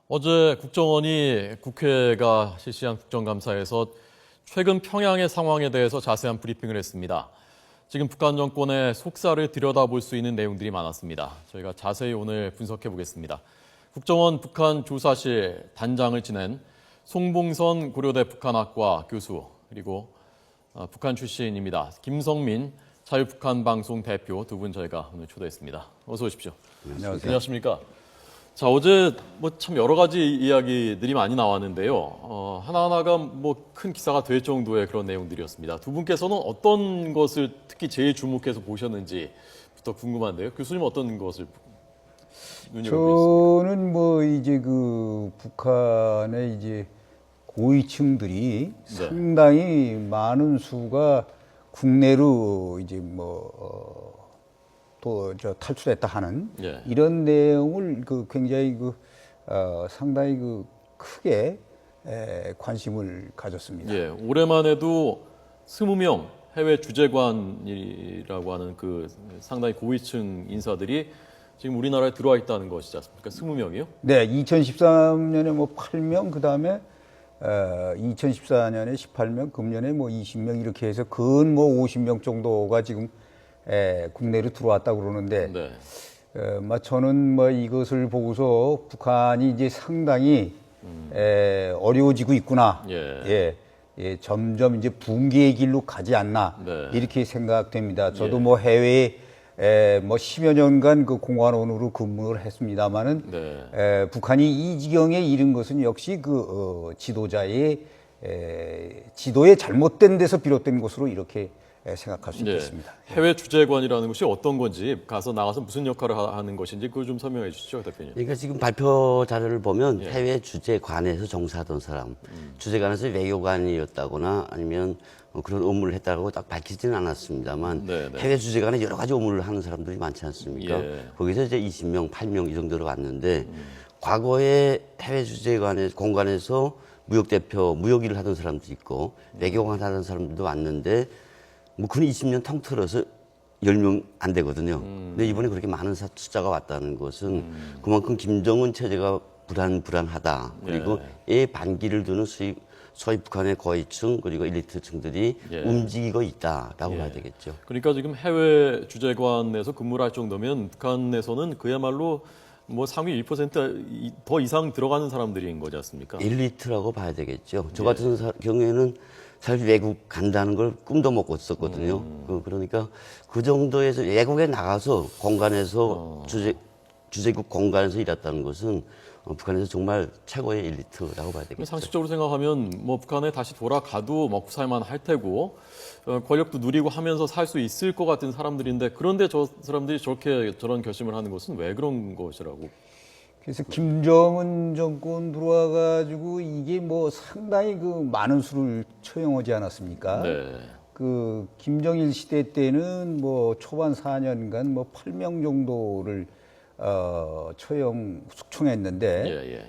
어제 국정원이 국회가 실시한 국정감사에서 최근 평양의 상황에 대해서 자세한 브리핑을 했습니다. 지금 북한 정권의 속살을 들여다볼 수 있는 내용들이 많았습니다. 저희가 자세히 오늘 분석해 보겠습니다. 국정원 북한조사실 단장을 지낸 송봉선 고려대 북한학과 교수, 그리고 북한 출신입니다. 김성민 자유북한방송 대표 두 분 저희가 오늘 초대했습니다. 어서 오십시오. 안녕하세요. 안녕하십니까. 자, 어제 참 여러 가지 이야기들이 많이 나왔는데요. 하나하나가 큰 기사가 될 정도의 그런 내용들이었습니다. 두 분께서는 어떤 것을 특히 제일 주목해서 보셨는지부터 궁금한데요. 교수님 어떤 것을 눈여겨보셨습니까? 저는 이제 북한의 이제 고위층들이 상당히 많은 수가 국내로 이제 또 탈출했다 하는 이런 내용을 굉장히 상당히 크게 관심을 가졌습니다. 예, 올해만 해도 20명 해외 주재관이라고 하는 상당히 고위층 인사들이 지금 우리나라에 들어와 있다는 것이지 않습니까? 20명이요? 네, 2013년에 8명, 그 다음에 2014년에 18명, 금년에 20명 이렇게 해서 근 50명 정도가 지금 국내로 들어왔다고 그러는데, 저는 이것을 보고서 북한이 이제 상당히 어려워지고 있구나. 점점 이제 붕괴의 길로 가지 않나. 이렇게 생각됩니다. 저도 해외에 10여 년간 공관원으로 근무를 했습니다만은, 북한이 이 지경에 이른 것은 역시 지도자의 지도의 잘못된 데서 비롯된 것으로 이렇게 생각할 수 있겠습니다. 해외 주재관이라는 것이 어떤 건지, 나가서 무슨 역할을 하는 것인지 그걸 좀 설명해 주시죠, 대표님. 그러니까 지금 발표 자료를 보면 해외 주재관에서 종사하던 사람, 주재관에서 외교관이었다거나 아니면 그런 업무를 했다고 딱 밝히지는 않았습니다만 해외 주재관에 여러 가지 업무를 하는 사람들이 많지 않습니까? 거기서 이제 20명, 8명 이 정도로 왔는데 과거에 해외 주재관의 공간에서 무역 대표, 무역 일을 하던 사람도 있고 외교관 하던 사람들도 왔는데 그는 20년 통틀어서 10명 안 되거든요. 근데 이번에 그렇게 많은 숫자가 왔다는 것은 그만큼 김정은 체제가 불안하다. 그리고 이 반기를 두는 소위 북한의 고위층 그리고 엘리트층들이 움직이고 있다라고 봐야 되겠죠. 그러니까 지금 해외 주재관에서 근무를 할 정도면 북한에서는 그야말로 상위 1%더 이상 들어가는 사람들인 거지 않습니까? 엘리트라고 봐야 되겠죠. 저 같은 경우에는 사실 외국 간다는 걸 꿈도 못 꿨었거든요. 그러니까 그 정도에서 외국에 나가서 공간에서 주재국 공간에서 일했다는 것은 북한에서 정말 최고의 엘리트라고 봐야 되겠죠. 상식적으로 생각하면 북한에 다시 돌아가도 먹고 살만 할 테고 권력도 누리고 하면서 살 수 있을 것 같은 사람들인데, 그런데 저 사람들이 저런 결심을 하는 것은 왜 그런 것이라고? 그래서 김정은 정권 들어와가지고 이게 상당히 많은 수를 처형하지 않았습니까? 김정일 시대 때는 초반 4년간 8명 정도를 숙청했는데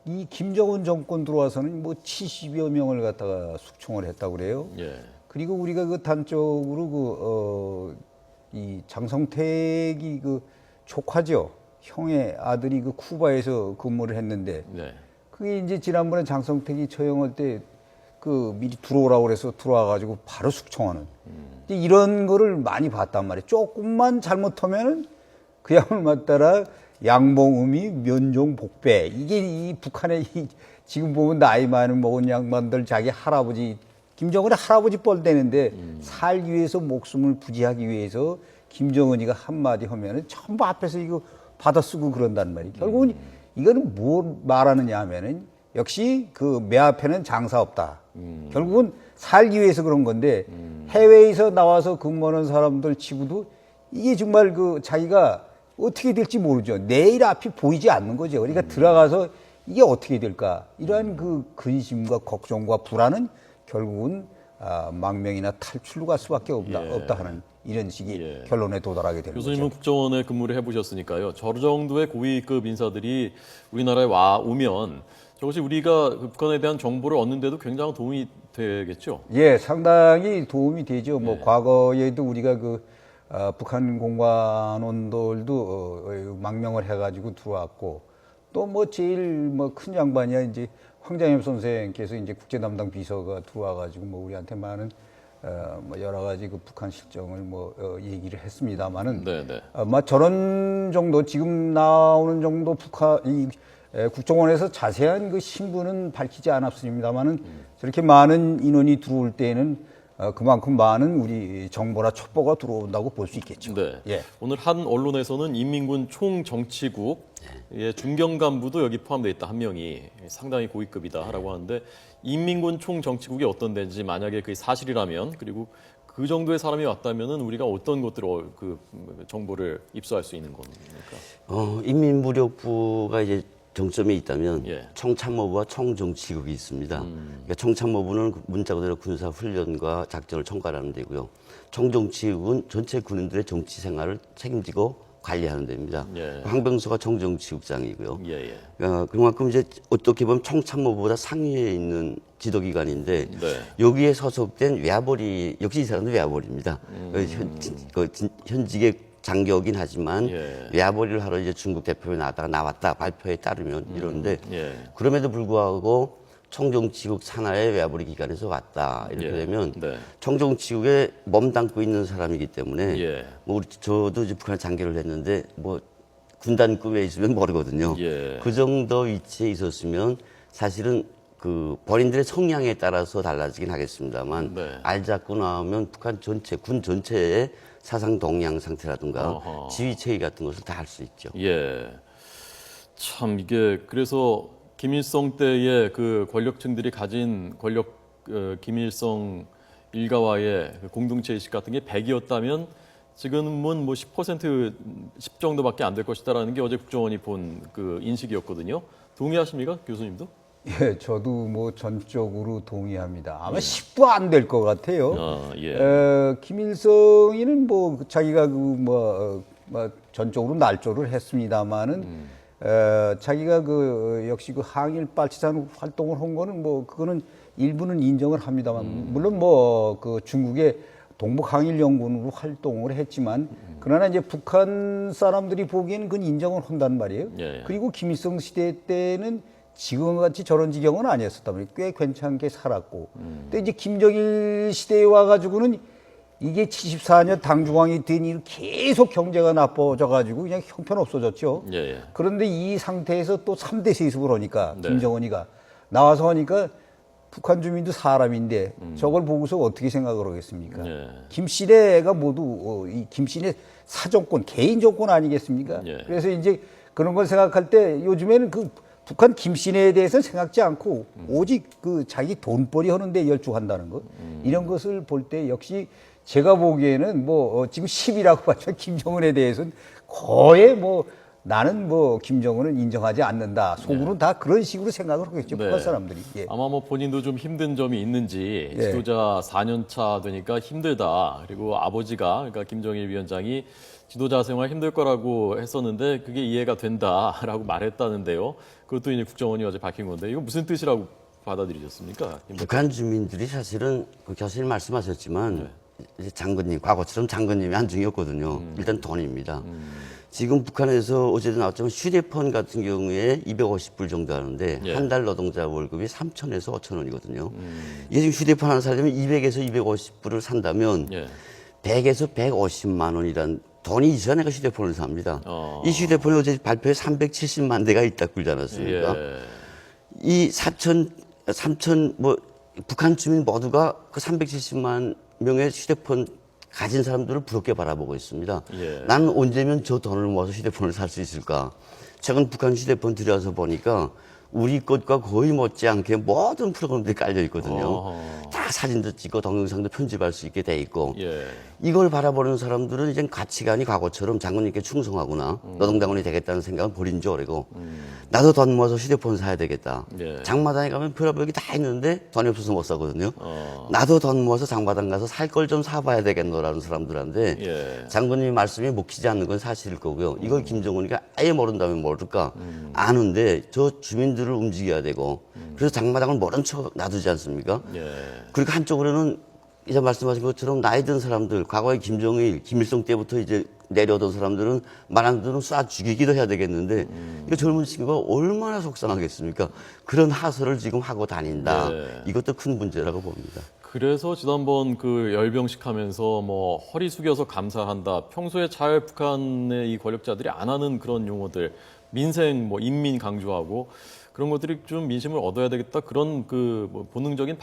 이 김정은 정권 들어와서는 70여 명을 갖다가 숙청을 했다고 그래요. 그리고 우리가 단적으로 이 장성택이 조카죠. 형의 아들이 쿠바에서 근무를 했는데 그게 이제 지난번에 장성택이 처형할 때 미리 들어오라고 그래서 들어와가지고 바로 숙청하는 이런 거를 많이 봤단 말이에요. 조금만 잘못하면은 그야말로 맞따라 양봉음이 면종복배. 이게 이 북한의 지금 보면 나이 많은 먹은 양반들 자기 할아버지 김정은의 할아버지 뻘대는데 살기 위해서 목숨을 부지하기 위해서 김정은이가 한마디 하면은 전부 앞에서 이거 받아쓰고 그런단 말이에요. 결국은 이거는 뭘 말하느냐 하면은 역시 매 앞에는 장사 없다. 결국은 살기 위해서 그런 건데 해외에서 나와서 근무하는 사람들 치고도 이게 정말 자기가 어떻게 될지 모르죠. 내일 앞이 보이지 않는 거죠. 그러니까 들어가서 이게 어떻게 될까. 이러한 근심과 걱정과 불안은 결국은 망명이나 탈출로 갈 수밖에 없다 하는 이런 식의 결론에 도달하게 되는 거죠. 교수님은 국정원에 근무를 해보셨으니까요. 저 정도의 고위급 인사들이 우리나라에 오면 저것이 우리가 북한에 대한 정보를 얻는데도 굉장히 도움이 되겠죠? 예, 상당히 도움이 되죠. 과거에도 우리가 북한 공관원들도 망명을 해가지고 들어왔고 또 뭐 제일 뭐 큰 양반이야 이제 황장엽 선생께서 이제 국제 담당 비서가 들어와가지고 뭐 우리한테 많은 뭐 여러 가지 그 북한 실정을 뭐 얘기를 했습니다만은 아마 저런 정도 지금 나오는 정도 북한 이 국정원에서 자세한 그 신분은 밝히지 않았습니다만은 저렇게 많은 인원이 들어올 때에는 그만큼 많은 우리 정보나 첩보가 들어온다고 볼 수 있겠죠. 네. 예. 오늘 한 언론에서는 인민군 총정치국의 중경 간부도 여기 포함되어 있다. 한 명이 상당히 고위급이다라고 하는데 인민군 총정치국이 어떤 데인지 만약에 그게 사실이라면 그리고 그 정도의 사람이 왔다면은 우리가 어떤 것들을 그 정보를 입수할 수 있는 겁니까? 인민무력부가 이제 정점에 있다면 예. 총참모부와 총정치국이 있습니다. 그러니까 총참모부는 문자 그대로 군사 훈련과 작전을 총괄하는 데고요. 총정치국은 전체 군인들의 정치 생활을 책임지고 관리하는 데입니다. 예. 황병수가 총정치국장이고요. 예, 예. 그만큼 이제 어떻게 보면 총참모부보다 상위에 있는 지도기관인데 네. 여기에 소속된 외아벌이 역시 이 사람도 외아벌입니다. 현직의 장교긴 하지만 예. 외아벌이를 하러 이제 중국 대표에 나왔다 발표에 따르면 이러는데 예. 그럼에도 불구하고 총정치국 산하의 외아벌이 기관에서 왔다 이렇게 예. 되면 네. 총정치국에 몸담고 있는 사람이기 때문에 예. 뭐 저도 이제 북한에 장교를 했는데 뭐 군단급에 있으면 모르거든요. 예. 그 정도 위치에 있었으면 사실은 그 본인들의 성향에 따라서 달라지긴 하겠습니다만 네. 알 잡고 나오면 북한 전체 군 전체의 사상 동향 상태라든가 어허. 지휘 체계 같은 것을 다 알 수 있죠. 예. 참 이게 그래서 김일성 때의 그 권력층들이 가진 권력 김일성 일가와의 그 공동체 의식 같은 게 100이었다면 지금은 뭐 10 정도밖에 안 될 것이다라는 게 어제 국정원이 본 그 인식이었거든요. 동의하십니까, 교수님도? 예, 저도 뭐 전적으로 동의합니다. 아마 10도 안 될 것 같아요. 예. 김일성이는 뭐 자기가 뭐 전적으로 날조를 했습니다만은 자기가 그 역시 그 항일 빨치산 활동을 한 거는 뭐 그거는 일부는 인정을 합니다만 물론 뭐 그 중국의 동북항일연구원으로 활동을 했지만 그러나 이제 북한 사람들이 보기에는 그건 인정을 한단 말이에요. 예. 그리고 김일성 시대 때는 지금 같이 저런 지경은 아니었었다면 꽤 괜찮게 살았고. 근데 이제 김정일 시대에 와가지고는 이게 74년 당중앙이 된 이후 계속 경제가 나빠져가지고 그냥 형편없어졌죠. 예. 그런데 이 상태에서 또 3대 세습을 하니까 네. 김정은이가 나와서 하니까 북한 주민도 사람인데 저걸 보고서 어떻게 생각을 하겠습니까? 예. 김씨네가 모두 이 김씨네 사정권, 개인 정권 아니겠습니까? 예. 그래서 이제 그런 걸 생각할 때 요즘에는 그 북한 김씨네에 대해서 생각지 않고 오직 그 자기 돈벌이 하는데 열중한다는 것 이런 것을 볼 때 역시 제가 보기에는 뭐 지금 10이라고 봤죠. 김정은에 대해서는 거의 뭐 나는 뭐 김정은은 인정하지 않는다. 속으로는 다 그런 식으로 생각을 하겠죠. 네. 북한 사람들이. 예. 아마 뭐 본인도 좀 힘든 점이 있는지 예. 지도자 4년 차 되니까 힘들다. 그리고 아버지가 그러니까 김정일 위원장이 지도자 생활 힘들 거라고 했었는데 그게 이해가 된다라고 말했다는데요. 그것도 이제 국정원이 어제 밝힌 건데 이거 무슨 뜻이라고 받아들이셨습니까? 북한 주민들이 사실은 그 교수님 말씀하셨지만 이제 장군님 과거처럼 장군님이 한중이었거든요. 일단 돈입니다. 지금 북한에서 어제도 나왔지만 휴대폰 같은 경우에 250불 정도 하는데 예. 한 달 노동자 월급이 3천에서 5천 원이거든요. 이게 지금 휴대폰 하나 살려면 200에서 250불을 산다면 예. 100에서 150만 원이란 돈이 있어야 내가 휴대폰을 삽니다. 이 휴대폰이 어제 발표에 370만 대가 있다고 그러지 않았습니까? 예. 이 3천 뭐 북한 주민 모두가 그 370만 명의 휴대폰 가진 사람들을 부럽게 바라보고 있습니다. 예. 나는 언제면 저 돈을 모아서 휴대폰을 살 수 있을까? 최근 북한 휴대폰 들여서 보니까 우리 것과 거의 못지않게 모든 프로그램들이 깔려 있거든요. 다 사진도 찍고 동영상도 편집할 수 있게 돼 있고 예. 이걸 바라보는 사람들은 이제 가치관이 과거처럼 장군님께 충성하거나 노동당원이 되겠다는 생각은 버린 지 오래고 나도 돈 모아서 휴대폰 사야 되겠다. 예. 장마당에 가면 별의별 게 다 있는데 돈이 없어서 못 사거든요. 나도 돈 모아서 장마당 가서 살 걸 좀 사봐야 되겠노라는 사람들한테 예. 장군님의 말씀이 먹히지 않는 건 사실일 거고요. 이걸 김정은이가 아예 모른다면 모를까 아는데 저 주민들을 움직여야 되고 그래서 장마당을 모른 척 놔두지 않습니까? 예. 그리고 한쪽으로는 이제 말씀하신 것처럼 나이 든 사람들, 과거에 김정일, 김일성 때부터 이제 내려오던 사람들은 말한 대로 쏴 죽이기도 해야 되겠는데 이 젊은 친구가 얼마나 속상하겠습니까? 그런 하소를 지금 하고 다닌다. 이것도 큰 문제라고 봅니다. 그래서 지난번 그 열병식 하면서 뭐 허리 숙여서 감사한다. 평소에 잘 북한의 이 권력자들이 안 하는 그런 용어들, 민생, 뭐 인민 강조하고 그런 것들이 좀 민심을 얻어야 되겠다. 그런 뭐 본능적인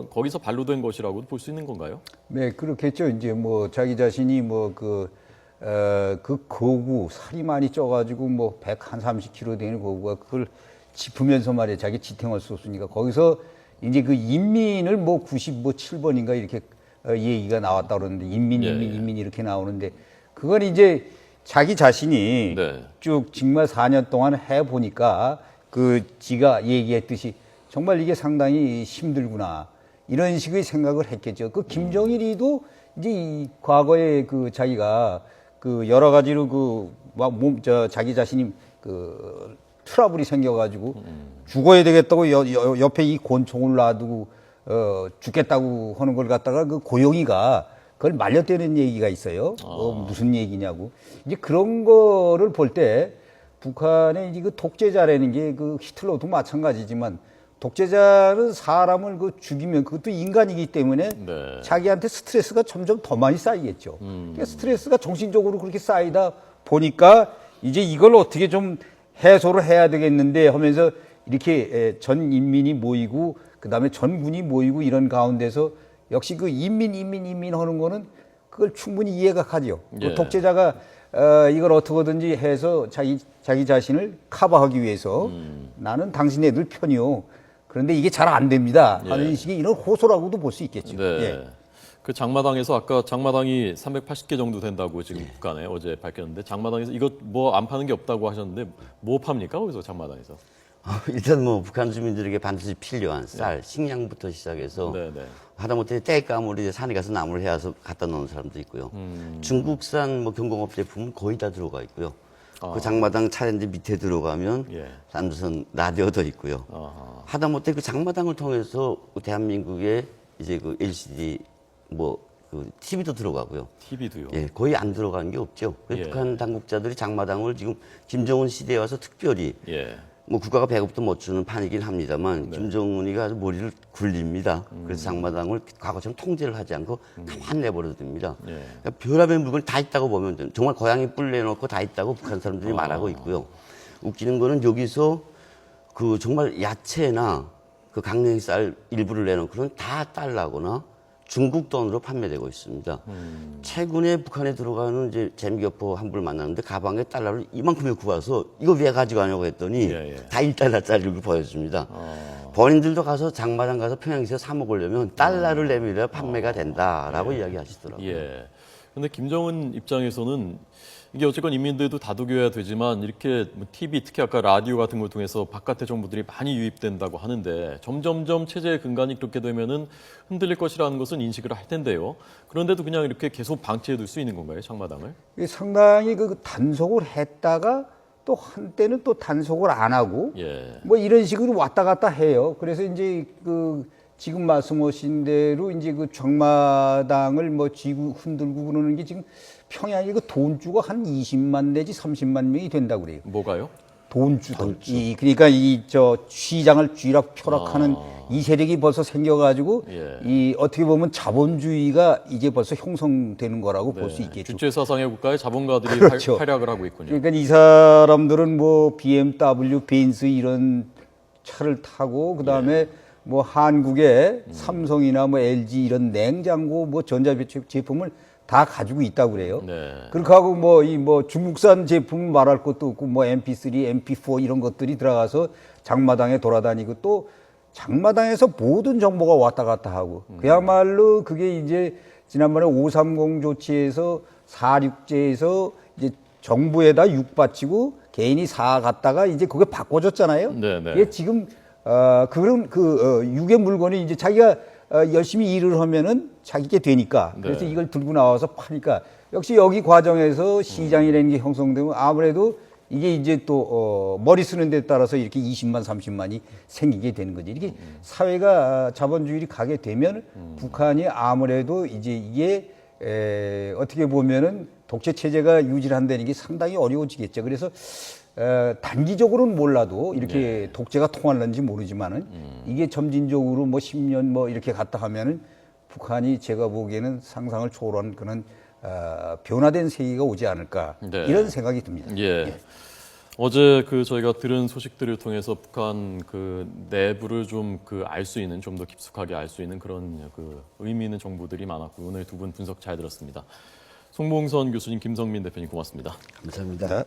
거기서 발로된 것이라고도 볼 수 있는 건가요? 네, 그렇겠죠. 이제 뭐 자기 자신이 뭐 그 거구 살이 많이 쪄가지고 뭐 130kg 되는 거구가 그걸 짚으면서 말이야 자기 지탱할 수 없으니까 거기서 이제 그 인민을 뭐 97번인가 이렇게 얘기가 나왔다 그러는데 인민 이렇게 나오는데 그건 이제 자기 자신이 쭉 정말 4년 동안 해 보니까 그 지가 얘기했듯이 정말 이게 상당히 힘들구나 이런 식의 생각을 했겠죠. 그 김정일이도 이제 이 과거에 그 자기가 그 여러 가지로 자기 자신이 그 트러블이 생겨가지고 죽어야 되겠다고 옆에 이 권총을 놔두고 죽겠다고 하는 걸 갖다가 그 고영이가 그걸 말렸다는 얘기가 있어요. 무슨 얘기냐고. 이제 그런 거를 볼 때 북한의 이제 그 독재자라는 게 그 히틀러도 마찬가지지만 독재자는 사람을 그 죽이면 그것도 인간이기 때문에 자기한테 스트레스가 점점 더 많이 쌓이겠죠. 그러니까 스트레스가 정신적으로 그렇게 쌓이다 보니까 이제 이걸 어떻게 좀 해소를 해야 되겠는데 하면서 이렇게 전 인민이 모이고 그다음에 전군이 모이고 이런 가운데서 역시 그 인민 하는 거는 그걸 충분히 이해가 가죠. 그 독재자가 이걸 어떻게든지 해서 자기 자신을 커버하기 위해서 나는 당신네들 편이요. 그런데 이게 잘 안 됩니다. 하는 식의 이런 호소라고도 볼 수 있겠죠. 그 장마당에서 아까 장마당이 380개 정도 된다고 지금 북한에 어제 밝혔는데 장마당에서 이거 뭐 안 파는 게 없다고 하셨는데 뭐 팝니까 거기서 장마당에서? 일단 뭐 북한 주민들에게 반드시 필요한 쌀, 식량부터 시작해서 하다못해 땔감으로 산에 가서 나무를 해와서 갖다 놓는 사람도 있고요. 중국산 뭐 경공업 제품은 거의 다 들어가 있고요. 그 장마당 차례인데 밑에 들어가면 삼선 라디오도 있고요. 하다못해 그 장마당을 통해서 대한민국의 이제 그 LCD 그 TV도 들어가고요. TV도요? 예, 거의 안 들어가는 게 없죠. 북한 당국자들이 장마당을 지금 김정은 시대에 와서 특별히 뭐 국가가 배급도 못 주는 판이긴 합니다만 김정은이가 아주 머리를 굴립니다. 그래서 장마당을 과거처럼 통제를 하지 않고 가만 내버려 둡니다. 그러니까 별의별 물건이 다 있다고 보면 정말 고양이 뿔 내놓고 다 있다고 북한 사람들이 말하고 있고요. 웃기는 거는 여기서 그 정말 야채나 그 강냉이 쌀 일부를 내놓고는 다 달러거나 중국 돈으로 판매되고 있습니다. 최근에 북한에 들어가는 이제 재미교포 한 분을 만났는데 가방에 달러를 이만큼을 구워서 이거 왜 가져가냐고 했더니 다 1달러짜리를 보여줍니다. 본인들도 가서 장마당 가서 평양에서 사 먹으려면 달러를 내밀어야 판매가 된다라고 이야기하시더라고요. 그런데 김정은 입장에서는 이게 어쨌건 인민들도 다독여야 되지만 이렇게 TV, 특히 아까 라디오 같은 걸 통해서 바깥의 정보들이 많이 유입된다고 하는데 점점점 체제의 근간이 그렇게 되면은 흔들릴 것이라는 것은 인식을 할 텐데요. 그런데도 그냥 이렇게 계속 방치해 둘 수 있는 건가요, 장마당을? 상당히 그 단속을 했다가 또 한때는 또 단속을 안 하고 뭐 이런 식으로 왔다 갔다 해요. 그래서 이제 그 지금 말씀하신 대로 이제 그 장마당을 뭐 쥐고 흔들고 그러는 게 지금 평양에 그 돈주가 한 20만 내지 30만 명이 된다고 그래요. 뭐가요? 돈주들. 그러니까 시장을 쥐락펴락하는 이 세력이 벌써 생겨가지고 이 어떻게 보면 자본주의가 이제 벌써 형성되는 거라고 볼 수 있겠죠. 주체 사상의 국가의 자본가들이 활약을 하고 있군요. 그러니까 이 사람들은 뭐 BMW, 벤츠 이런 차를 타고 그다음에 뭐 한국의 삼성이나 뭐 LG 이런 냉장고 뭐 전자제품을 다 가지고 있다고 그래요. 그렇게 하고 뭐 중국산 제품 말할 것도 없고 뭐 MP3, MP4 이런 것들이 들어가서 장마당에 돌아다니고 또 장마당에서 모든 정보가 왔다 갔다 하고 그야말로 그게 이제 지난번에 530 조치에서 4.6제에서 이제 정부에다 육바치고 개인이 사갔다가 이제 그게 바꿔줬잖아요. 이게 지금 그런 유괴 물건이 이제 자기가 열심히 일을 하면은 자기게 되니까 그래서 이걸 들고 나와서 파니까 역시 여기 과정에서 시장이라는 게 형성되면 아무래도 이게 이제 또 머리 쓰는 데 따라서 이렇게 20만 30만이 생기게 되는 거지. 이렇게 사회가 자본주의로 가게 되면 북한이 아무래도 이제 이게 어떻게 보면은 독재 체제가 유지한다는 게 상당히 어려워지겠죠. 그래서 단기적으로는 몰라도 이렇게 독재가 통할는지 모르지만은 이게 점진적으로 뭐 10년 뭐 이렇게 갔다 하면은 북한이 제가 보기에는 상상을 초월한 그런 변화된 세계가 오지 않을까 네. 이런 생각이 듭니다. 예. 어제 저희가 들은 소식들을 통해서 북한 내부를 좀 알 수 있는, 좀 더 깊숙하게 알 수 있는 그런 의미 있는 정보들이 많았고, 오늘 두 분 분석 잘 들었습니다. 송봉선 교수님, 김성민 대표님 고맙습니다. 감사합니다.